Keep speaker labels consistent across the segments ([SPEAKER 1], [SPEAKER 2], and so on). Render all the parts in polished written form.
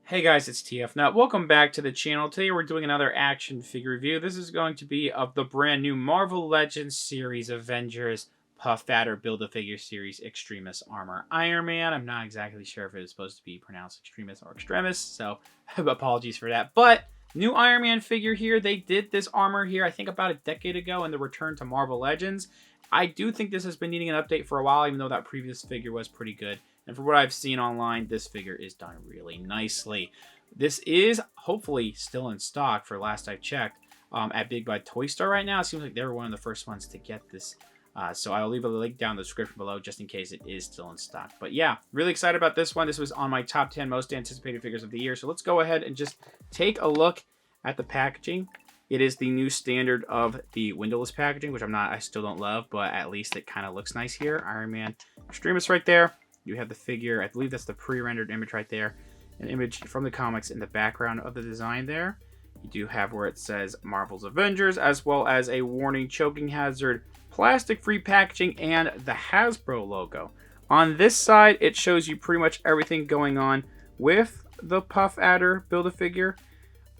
[SPEAKER 1] Hey guys, it's TF. Now, welcome back to the channel. Today we're doing another action figure review. This is going to be of the brand new Marvel Legends series Avengers Puff Adder Build-A-Figure series Extremis Armor Iron Man. I'm not exactly sure if it was supposed to be pronounced Extremis or Extremis, so apologies for that. But new Iron Man figure here. They did this armor here, I think about a decade ago in the return to Marvel Legends. I do think this has been needing an update for a while, even though that previous figure was pretty good. And for what I've seen online, this figure is done really nicely. This is hopefully still in stock for last I checked at Big Bad Toy Store right now. It seems like they were one of the first ones to get this. So I'll leave a link down in the description below just in case it is still in stock. But yeah, really excited about this one. This was on my top 10 most anticipated figures of the year. So let's go ahead and just take a look at the packaging. It is the new standard of the windowless packaging, which I still don't love, but at least it kind of looks nice here. Iron Man Extremis right there. You have the figure, I believe that's the pre-rendered image right there. An image from the comics in the background of the design there. You do have where it says Marvel's Avengers, as well as a warning choking hazard, plastic-free packaging, and the Hasbro logo. On this side, it shows you pretty much everything going on with the Puff Adder Build-A-Figure.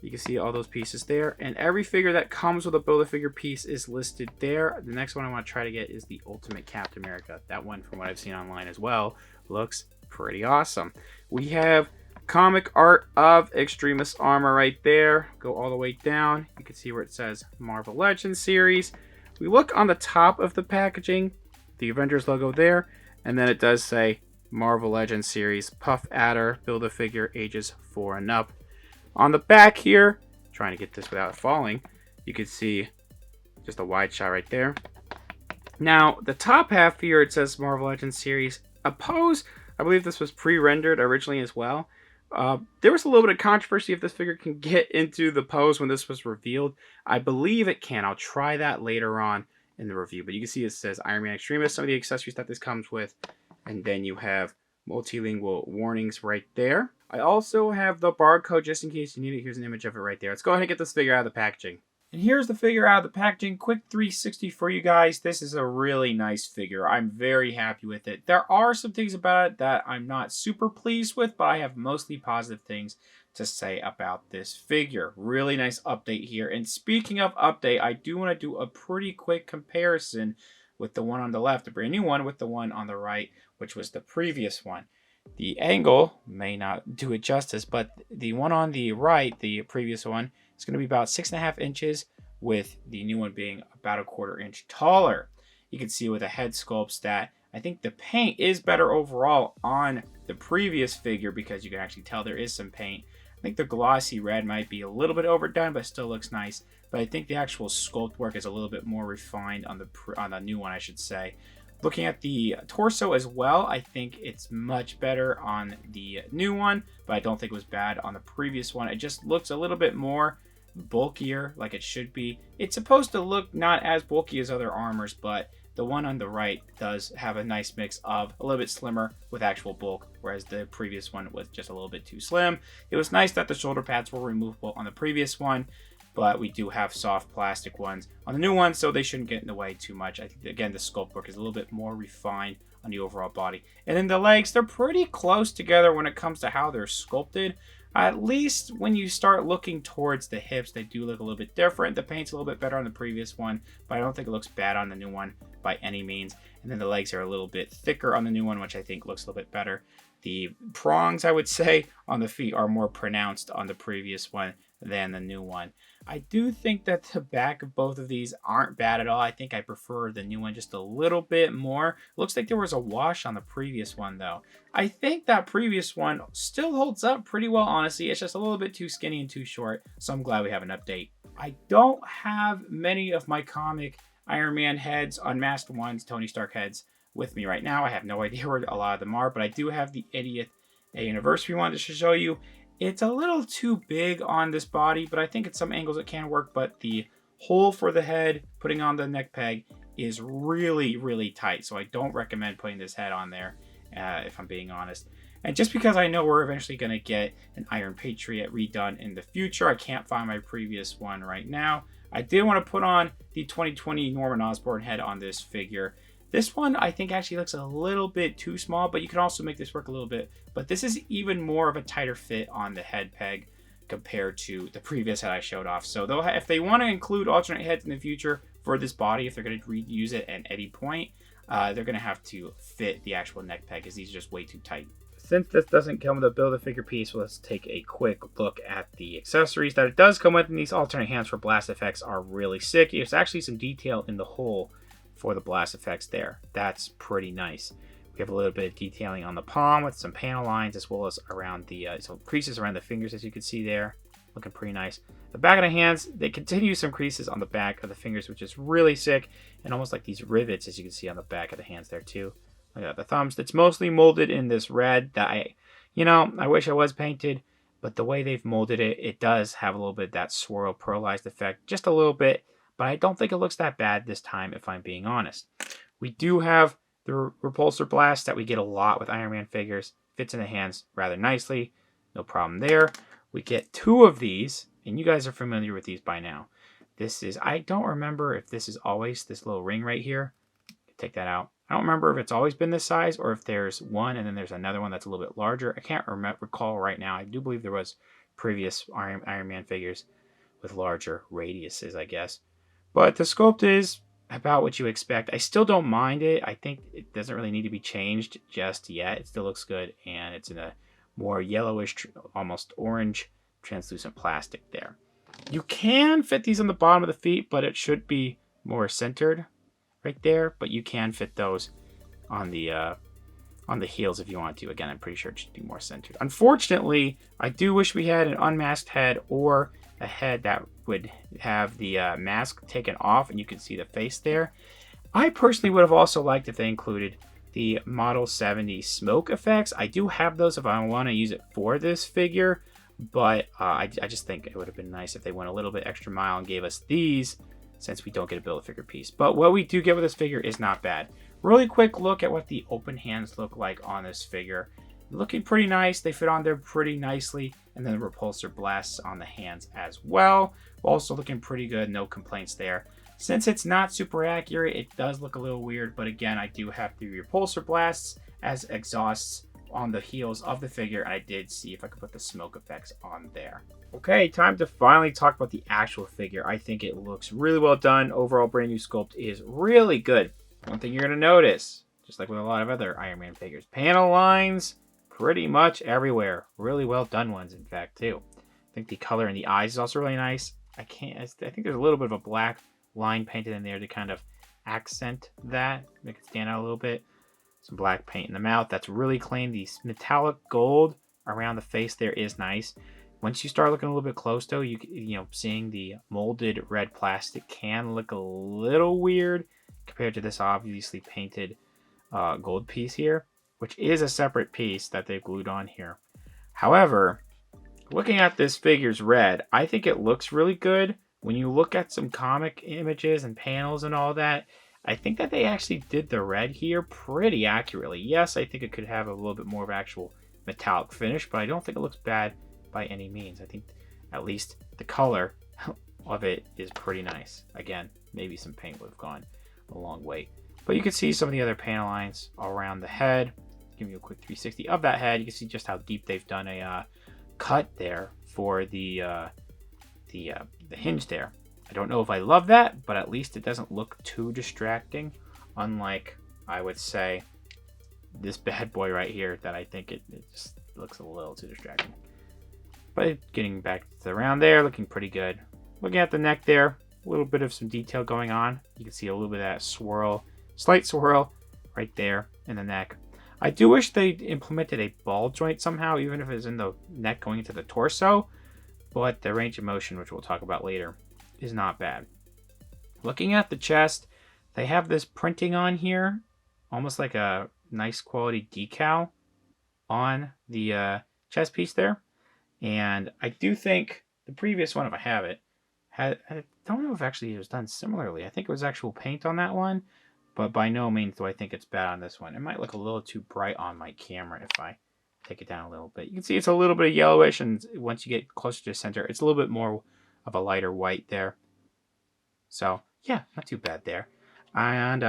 [SPEAKER 1] You can see all those pieces there, and every figure that comes with a Build-A-Figure piece is listed there. The next one I want to try to get is the Ultimate Captain America. That one, from what I've seen online as well, looks pretty awesome. We have comic art of Extremis Armor right there. Go all the way down. You can see where it says Marvel Legends series. We look on the top of the packaging, the Avengers logo there, and then it does say Marvel Legends series Puff Adder Build-A-Figure ages 4 and up. On the back here, trying to get this without falling, you can see just a wide shot right there. Now, the top half here, it says Marvel Legends series. A pose, I believe this was pre-rendered originally as well. There was a little bit of controversy if this figure can get into the pose when this was revealed. I believe it can. I'll try that later on in the review. But you can see it says Iron Man Extremis, some of the accessories that this comes with. And then you have multilingual warnings right there. I also have the barcode just in case you need it. Here's an image of it right there. Let's go ahead and get this figure out of the packaging. And here's the figure out of the packaging. Quick 360 for you guys. This is a really nice figure. I'm very happy with it. There are some things about it that I'm not super pleased with, but I have mostly positive things to say about this figure. Really nice update here. And speaking of update, I do want to do a pretty quick comparison with the one on the left, the brand new one, with the one on the right, which was the previous one. The angle may not do it justice, but the one on the right, the previous one, is going to be about 6.5 inches, with the new one being about a 1/4 inch taller. You can see with the head sculpts that I think the paint is better overall on the previous figure because you can actually tell there is some paint. I think the glossy red might be a little bit overdone, but still looks nice. But I think the actual sculpt work is a little bit more refined on the new one, I should say. Looking at the torso as well, I think it's much better on the new one, but I don't think it was bad on the previous one. It just looks a little bit more bulkier, like it should be. It's supposed to look not as bulky as other armors, but the one on the right does have a nice mix of a little bit slimmer with actual bulk, whereas the previous one was just a little bit too slim. It was nice that the shoulder pads were removable on the previous one, but we do have soft plastic ones on the new one, so they shouldn't get in the way too much. I think, again, the sculpt work is a little bit more refined on the overall body. And then the legs, they're pretty close together when it comes to how they're sculpted. At least when you start looking towards the hips, they do look a little bit different. The paint's a little bit better on the previous one, but I don't think it looks bad on the new one by any means. And then the legs are a little bit thicker on the new one, which I think looks a little bit better. The prongs, I would say, on the feet are more pronounced on the previous one than the new one. I do think that the back of both of these aren't bad at all. I think I prefer the new one just a little bit more. Looks like there was a wash on the previous one, though. I think that previous one still holds up pretty well, honestly. It's just a little bit too skinny and too short, so I'm glad we have an update. I don't have many of my comic Iron Man heads, unmasked ones, Tony Stark heads, with me right now. I have no idea where a lot of them are, but I do have the 80th anniversary one to show you. It's a little too big on this body, but I think at some angles it can work. But the hole for the head, putting on the neck peg, is really, really tight. So I don't recommend putting this head on there, if I'm being honest. And just because I know we're eventually going to get an Iron Patriot redone in the future, I can't find my previous one right now. I did want to put on the 2020 Norman Osborn head on this figure. This one I think actually looks a little bit too small, but you can also make this work a little bit. But this is even more of a tighter fit on the head peg compared to the previous head I showed off. So if they want to include alternate heads in the future for this body, if they're going to reuse it at any point, they're going to have to fit the actual neck peg, because these are just way too tight. Since this doesn't come with a Build-A-Figure piece, let's take a quick look at the accessories that it does come with. And these alternate hands for blast effects are really sick. There's actually some detail in the hole for the blast effects there. That's pretty nice. We have a little bit of detailing on the palm with some panel lines, as well as around the some creases around the fingers, as you can see there. Looking pretty nice. The back of the hands, they continue some creases on the back of the fingers, which is really sick, and almost like these rivets, as you can see on the back of the hands there too. Look at the thumbs. It's mostly molded in this red that I wish I was painted, but the way they've molded it, it does have a little bit of that swirl pearlized effect, just a little bit, but I don't think it looks that bad this time, if I'm being honest. We do have the repulsor blast that we get a lot with Iron Man figures. Fits in the hands rather nicely. No problem there. We get 2 of these, and you guys are familiar with these by now. This is, I don't remember if this is always this little ring right here. Take that out. I don't remember if it's always been this size, or if there's one and then there's another one that's a little bit larger. I can't recall right now. I do believe there was previous Iron Man figures with larger radiuses, I guess. But the sculpt is about what you expect. I still don't mind it. I think it doesn't really need to be changed just yet. It still looks good, and it's in a more yellowish, almost orange, translucent plastic there. You can fit these on the bottom of the feet, but it should be more centered right there. But you can fit those on the heels if you want to. Again, I'm pretty sure it should be more centered. Unfortunately, I do wish we had an unmasked head, or a head that would have the mask taken off and you can see the face there. I personally would have also liked if they included the Model 70 smoke effects. I do have those if I want to use it for this figure, but I just think it would have been nice if they went a little bit extra mile and gave us these, since we don't get a Build-A-Figure piece. But what we do get with this figure is not bad. Really quick look at what the open hands look like on this figure. Looking pretty nice. They fit on there pretty nicely. And then the repulsor blasts on the hands as well. Also looking pretty good. No complaints there. Since it's not super accurate, it does look a little weird. But again, I do have the repulsor blasts as exhausts on the heels of the figure. And I did see if I could put the smoke effects on there. Okay, time to finally talk about the actual figure. I think it looks really well done. Overall, brand new sculpt is really good. One thing you're going to notice, just like with a lot of other Iron Man figures, panel lines pretty much everywhere. Really well done ones, in fact, too. I think the color in the eyes is also really nice. I think there's a little bit of a black line painted in there to kind of accent that, make it stand out a little bit. Some black paint in the mouth. That's really clean. The metallic gold around the face there is nice. Once you start looking a little bit close, though, you know, seeing the molded red plastic can look a little weird compared to this obviously painted gold piece here, which is a separate piece that they've glued on here. However, looking at this figure's red, I think it looks really good. When you look at some comic images and panels and all that, I think that they actually did the red here pretty accurately. Yes, I think it could have a little bit more of actual metallic finish, but I don't think it looks bad by any means. I think at least the color of it is pretty nice. Again, maybe some paint would have gone a long way. But you can see some of the other panel lines all around the head. Give you a quick 360 of that head. You can see just how deep they've done a cut there for the hinge there. I don't know if I love that, but at least it doesn't look too distracting. Unlike, I would say, this bad boy right here, that I think it just looks a little too distracting. But getting back to around there, looking pretty good. Looking at the neck there, a little bit of some detail going on. You can see a little bit of that swirl, slight swirl right there in the neck. I do wish they implemented a ball joint somehow, even if it's in the neck going into the torso. But the range of motion, which we'll talk about later, is not bad. Looking at the chest, they have this printing on here, almost like a nice quality decal on the chest piece there. And I do think the previous one, if I have it, I don't know if actually it was done similarly. I think it was actual paint on that one, but by no means do I think it's bad on this one. It might look a little too bright on my camera if I take it down a little bit. You can see it's a little bit of yellowish, and once you get closer to the center, it's a little bit more of a lighter white there. So, yeah, not too bad there. And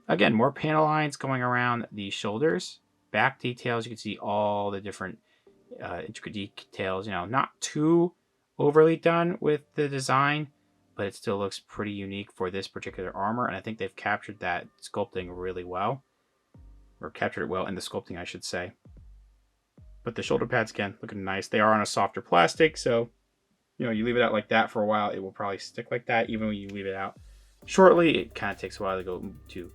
[SPEAKER 1] again, more panel lines going around the shoulders. Back details, you can see all the different intricate details. Not too overly done with the design, but it still looks pretty unique for this particular armor. And I think they've captured that sculpting really well, or captured it well in the sculpting, I should say. But the shoulder pads, again, looking nice. They are on a softer plastic, so you leave it out like that for a while, it will probably stick like that. Even when you leave it out shortly, it kind of takes a while to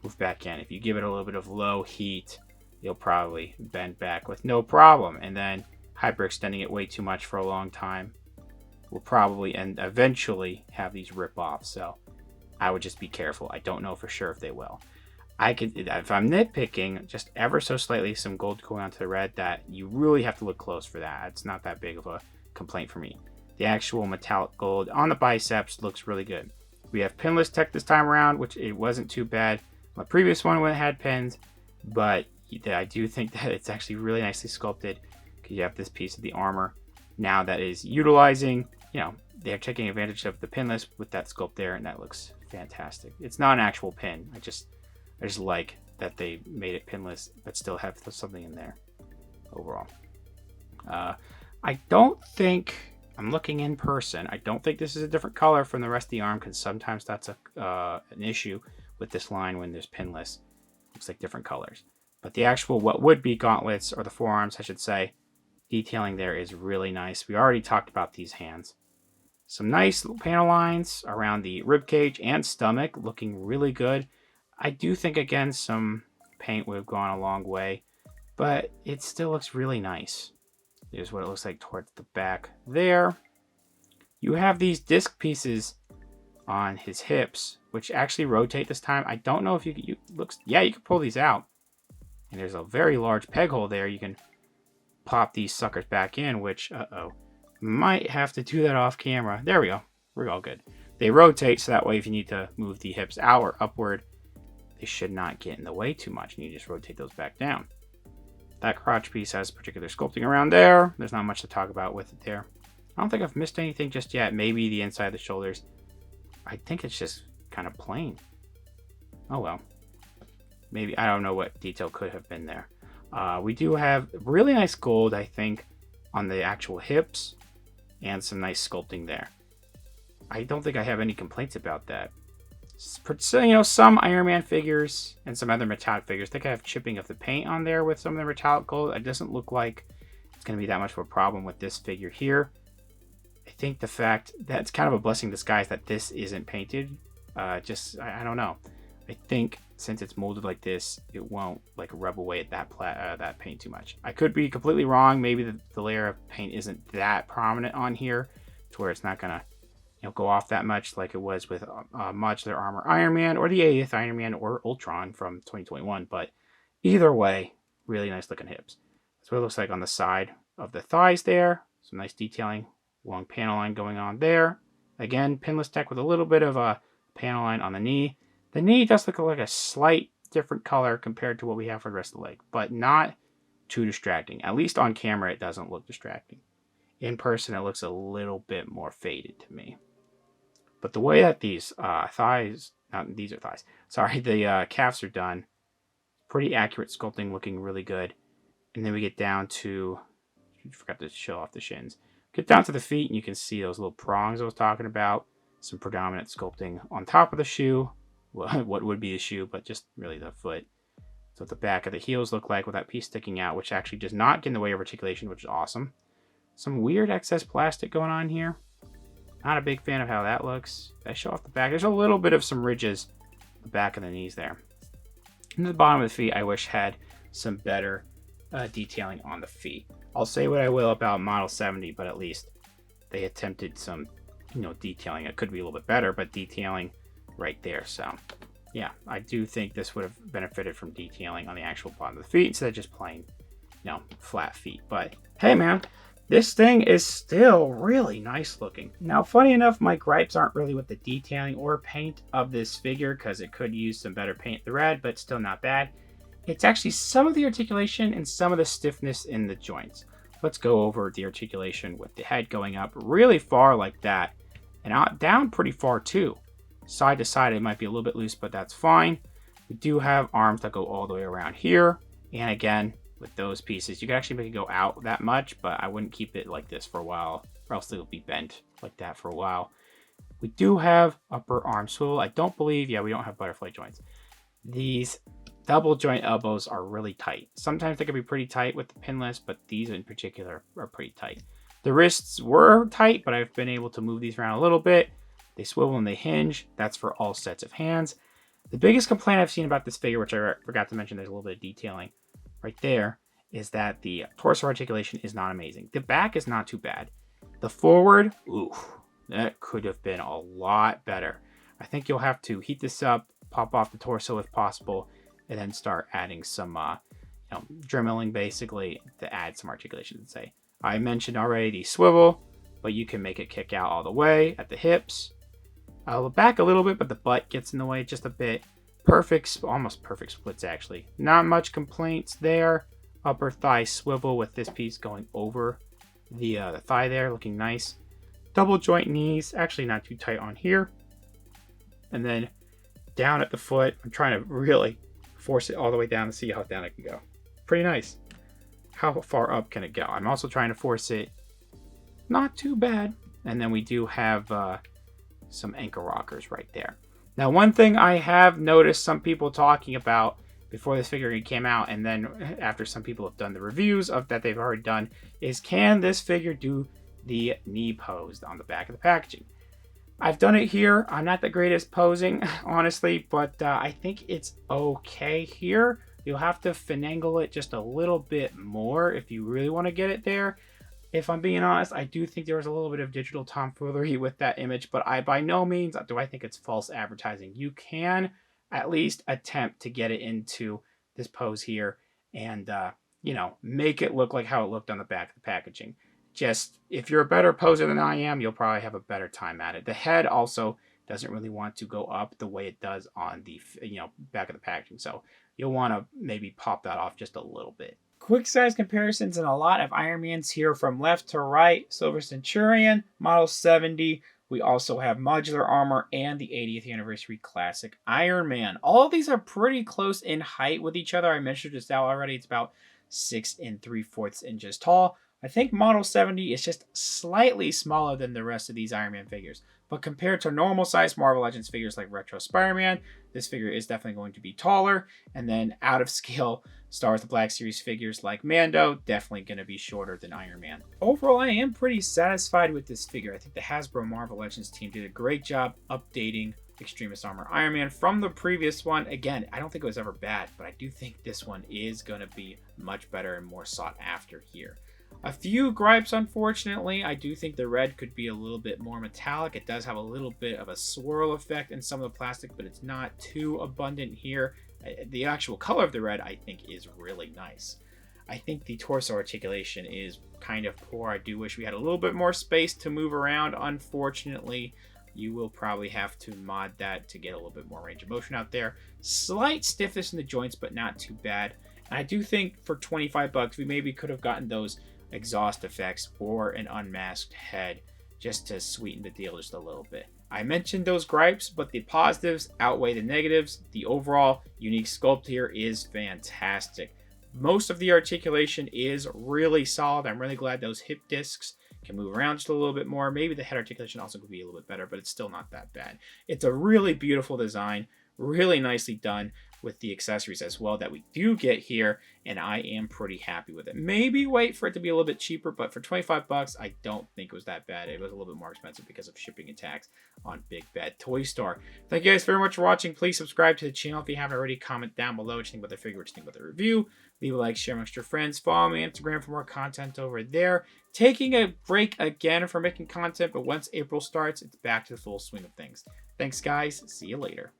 [SPEAKER 1] move back in. If you give it a little bit of low heat, you'll probably bend back with no problem. And then hyperextending it way too much for a long time will probably and eventually have these rip off. So I would just be careful. I don't know for sure if they will. If I'm nitpicking, just ever so slightly some gold going onto the red, that you really have to look close for that. It's not that big of a complaint for me. The actual metallic gold on the biceps looks really good. We have pinless tech this time around, which it wasn't too bad. My previous one when it had pins, but I do think that it's actually really nicely sculpted because you have this piece of the armor now that is utilizing, they're taking advantage of the pinless with that sculpt there, and that looks fantastic. It's not an actual pin. I just like that they made it pinless, but still have something in there overall. I don't think, I'm looking in person, I don't think this is a different color from the rest of the arm, because sometimes that's an issue with this line when there's pinless. Looks like different colors. But the actual, what would be gauntlets, or the forearms, I should say, detailing there is really nice. We already talked about these hands. Some nice panel lines around the rib cage and stomach, looking really good. I do think, again, some paint would have gone a long way, but it still looks really nice. Here's what it looks like towards the back there. You have these disc pieces on his hips, which actually rotate this time. I don't know if you can pull these out. And there's a very large peg hole there. You can pop these suckers back in, which, might have to do that off camera. There we go. We're all good. They rotate, so that way if you need to move the hips out or upward, they should not get in the way too much, and you just rotate those back down. That crotch piece has particular sculpting around there. There's not much to talk about with it there. I don't think I've missed anything just yet. Maybe the inside of the shoulders. I think it's just kind of plain. Oh well. Maybe, I don't know what detail could have been there. We do have really nice gold, I think, on the actual hips, and some nice sculpting there. I don't think I have any complaints about that. So, some Iron Man figures and some other metallic figures, I think I have chipping of the paint on there with some of the metallic gold. It doesn't look like it's going to be that much of a problem with this figure here. I think the fact that it's kind of a blessing in disguise that this isn't painted, I don't know. I think since it's molded like this, it won't rub away at that paint too much. I could be completely wrong. Maybe the layer of paint isn't that prominent on here to where it's not gonna go off that much like it was with Modular Armor Iron Man or the 80th Iron Man or Ultron from 2021. But either way, really nice looking hips. That's what it looks like on the side of the thighs there. Some nice detailing, long panel line going on there. Again, pinless tech with a little bit of a panel line on the knee. The knee does look like a slight different color compared to what we have for the rest of the leg, but not too distracting. At least on camera, it doesn't look distracting. In person, it looks a little bit more faded to me. But the way that these calves are done, pretty accurate sculpting, looking really good. And then we get down to, I forgot to show off the shins. Get down to the feet, and you can see those little prongs I was talking about. Some predominant sculpting on top of the shoe. Well, what would be a shoe, but just really the foot. So what the back of the heels look like with that piece sticking out, which actually does not get in the way of articulation, which is awesome. Some weird excess plastic going on here. Not a big fan of how that looks. I show off the back. There's a little bit of some ridges on the back of the knees there. And the bottom of the feet, I wish had some better detailing on the feet. I'll say what I will about Model 70, but at least they attempted some, detailing. It could be a little bit better, but detailing right there. So yeah, I do think this would have benefited from detailing on the actual bottom of the feet instead of just plain, flat feet. But hey man, this thing is still really nice looking. Now, funny enough, my gripes aren't really with the detailing or paint of this figure, because it could use some better paint at the red, but still not bad. It's actually some of the articulation and some of the stiffness in the joints. Let's go over the articulation with the head going up really far like that, and out down pretty far too. Side to side, it might be a little bit loose, but that's fine. We do have arms that go all the way around here. And again, with those pieces, you can actually make it go out that much, but I wouldn't keep it like this for a while, or else it'll be bent like that for a while. We do have upper arm swivel. I don't believe, yeah, we don't have butterfly joints. These double joint elbows are really tight. Sometimes they can be pretty tight with the pinless, but these in particular are pretty tight. The wrists were tight, but I've been able to move these around a little bit. They swivel and they hinge. That's for all sets of hands. The biggest complaint I've seen about this figure, which I forgot to mention, there's a little bit of detailing right there, is that the torso articulation is not amazing. The back is not too bad. The forward, oof, that could have been a lot better. I think you'll have to heat this up, pop off the torso if possible, and then start adding some dremeling basically to add some articulation. Say, I mentioned already the swivel, but you can make it kick out all the way at the hips. Back a little bit, but the butt gets in the way just a bit. Perfect, almost perfect splits actually. Not much complaints there. Upper thigh swivel with this piece going over the thigh there, looking nice. Double joint knees, actually not too tight on here. And then down at the foot, I'm trying to really force it all the way down to see how down it can go. Pretty nice. How far up can it go? I'm also trying to force it not too bad. And then we do have some ankle rockers right there. Now, one thing I have noticed some people talking about before this figure came out, and then after some people have done the reviews of that they've already done, is can this figure do the knee pose on the back of the packaging? I've done it here. I'm not the greatest posing, honestly, but I think it's okay here. You'll have to finagle it just a little bit more if you really want to get it there. If I'm being honest, I do think there was a little bit of digital tomfoolery with that image, but by no means do I think it's false advertising. You can at least attempt to get it into this pose here and, make it look like how it looked on the back of the packaging. Just, if you're a better poser than I am, you'll probably have a better time at it. The head also doesn't really want to go up the way it does on the, back of the packaging. So you'll want to maybe pop that off just a little bit. Quick size comparisons and a lot of Iron Mans here from left to right. Silver Centurion, Model 70. We also have Modular Armor and the 80th Anniversary Classic Iron Man. All of these are pretty close in height with each other. I measured this out already. It's about 6 3/4 inches tall. I think Model 70 is just slightly smaller than the rest of these Iron Man figures. But compared to normal size Marvel Legends figures like Retro Spider-Man, this figure is definitely going to be taller. And then out of scale Star Wars The Black Series figures like Mando, definitely going to be shorter than Iron Man. Overall, I am pretty satisfied with this figure. I think the Hasbro Marvel Legends team did a great job updating Extremis Armor Iron Man from the previous one. Again, I don't think it was ever bad, but I do think this one is going to be much better and more sought after here. A few gripes, unfortunately. I do think the red could be a little bit more metallic. It does have a little bit of a swirl effect in some of the plastic, but it's not too abundant here. The actual color of the red, I think, is really nice. I think the torso articulation is kind of poor. I do wish we had a little bit more space to move around. Unfortunately, you will probably have to mod that to get a little bit more range of motion out there. Slight stiffness in the joints, but not too bad. And I do think for 25 bucks, we maybe could have gotten those exhaust effects or an unmasked head just to sweeten the deal just a little bit. I mentioned those gripes, but the positives outweigh the negatives. The overall unique sculpt here is fantastic. Most of the articulation is really solid. I'm really glad those hip discs can move around just a little bit more. Maybe the head articulation also could be a little bit better, but it's still not that bad. It's a really beautiful design, really nicely done with the accessories as well that we do get here, and I am pretty happy with it. Maybe wait for it to be a little bit cheaper, but for 25 bucks, I don't think it was that bad. It was a little bit more expensive because of shipping and tax on Big Bad Toy Store. Thank you guys very much for watching. Please subscribe to the channel if you haven't already. Comment down below what you think about the figure, what you think about the review. Leave a like, share amongst your friends. Follow me on Instagram for more content over there. Taking a break again for making content, but once April starts, it's back to the full swing of things. Thanks, guys. See you later.